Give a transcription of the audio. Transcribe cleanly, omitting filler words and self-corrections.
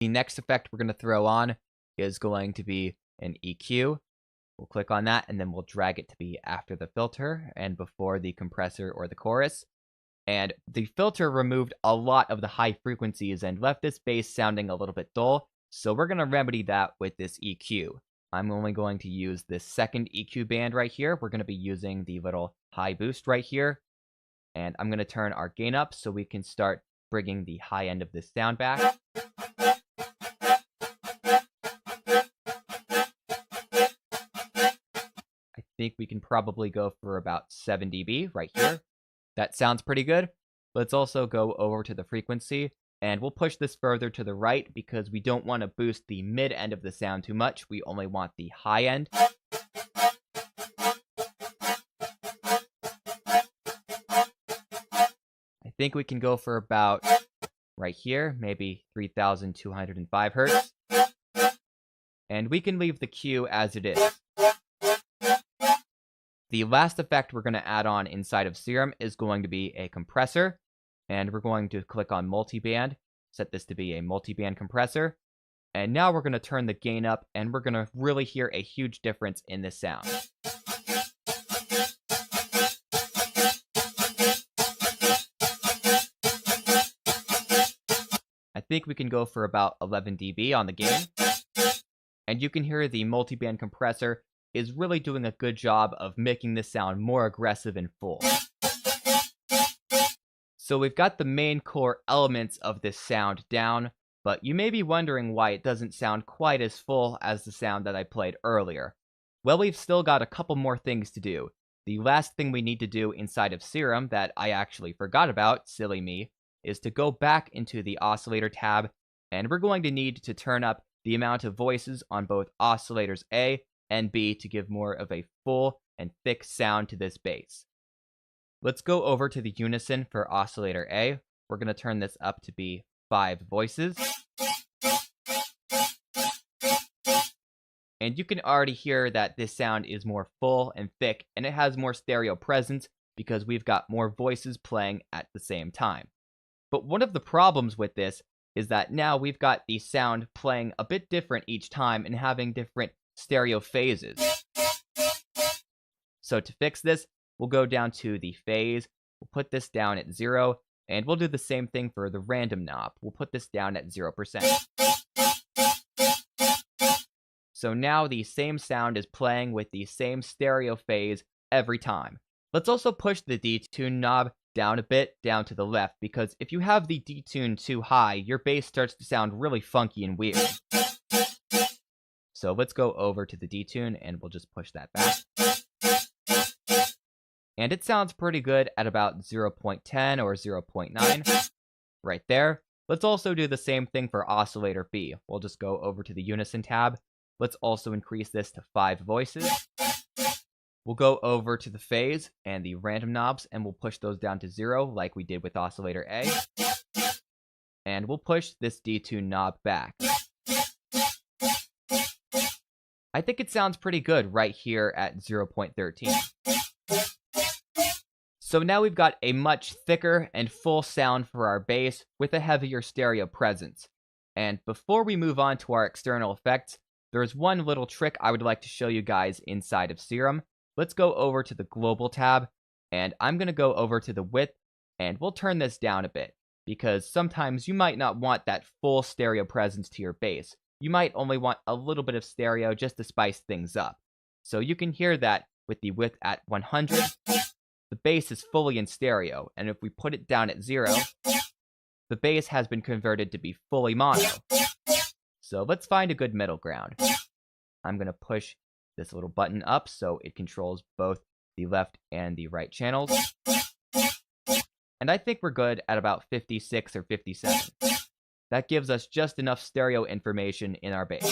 The next effect we're going to throw on is going to be an EQ. We'll click on that, and then we'll drag it to be after the filter and before the compressor or the chorus. And the filter removed a lot of the high frequencies and left this bass sounding a little bit dull, so we're going to remedy that with this EQ. I'm only going to use this second EQ band right here. We're going to be using the little high boost right here. And I'm going to turn our gain up so we can start bringing the high end of this sound back. I think we can probably go for about 7 dB right here. That sounds pretty good. Let's also go over to the frequency, and we'll push this further to the right because we don't want to boost the mid end of the sound too much. We only want the high end. I think we can go for about right here, maybe 3,205 hertz. And we can leave the Q as it is. The last effect we're going to add on inside of Serum is going to be a compressor. And we're going to click on multiband, set this to be a multiband compressor. And now we're going to turn the gain up, and we're going to really hear a huge difference in this sound. I think we can go for about 11 dB on the gain. And you can hear the multiband compressor is really doing a good job of making this sound more aggressive and full. So we've got the main core elements of this sound down, but you may be wondering why it doesn't sound quite as full as the sound that I played earlier. Well, we've still got a couple more things to do. The last thing we need to do inside of Serum that I actually forgot about, silly me, is to go back into the oscillator tab, and we're going to need to turn up the amount of voices on both oscillators A and B to give more of a full and thick sound to this bass. Let's go over to the unison for oscillator A. We're going to turn this up to be 5 voices. And you can already hear that this sound is more full and thick, and it has more stereo presence because we've got more voices playing at the same time. But one of the problems with this is that now we've got the sound playing a bit different each time and having different stereo phases. So to fix this, we'll go down to the phase, we'll put this down at 0, and we'll do the same thing for the random knob. We'll put this down at 0%. So now the same sound is playing with the same stereo phase every time. Let's also push the detune knob down a bit, down to the left, because if you have the detune too high, your bass starts to sound really funky and weird. So let's go over to the detune, and we'll just push that back. And it sounds pretty good at about 0.10 or 0.9, right there. Let's also do the same thing for oscillator B. We'll just go over to the unison tab. Let's also increase this to 5 voices. We'll go over to the phase and the random knobs, and we'll push those down to 0 like we did with oscillator A. And we'll push this detune knob back. I think it sounds pretty good right here at 0.13. So now we've got a much thicker and full sound for our bass with a heavier stereo presence. And before we move on to our external effects, there's one little trick I would like to show you guys inside of Serum. Let's go over to the global tab, and I'm going to go over to the width, and we'll turn this down a bit, because sometimes you might not want that full stereo presence to your bass. You might only want a little bit of stereo just to spice things up. So you can hear that with the width at 100. The bass is fully in stereo, and if we put it down at 0, the bass has been converted to be fully mono. So let's find a good middle ground. I'm going to push this little button up so it controls both the left and the right channels. And I think we're good at about 56 or 57. That gives us just enough stereo information in our bass.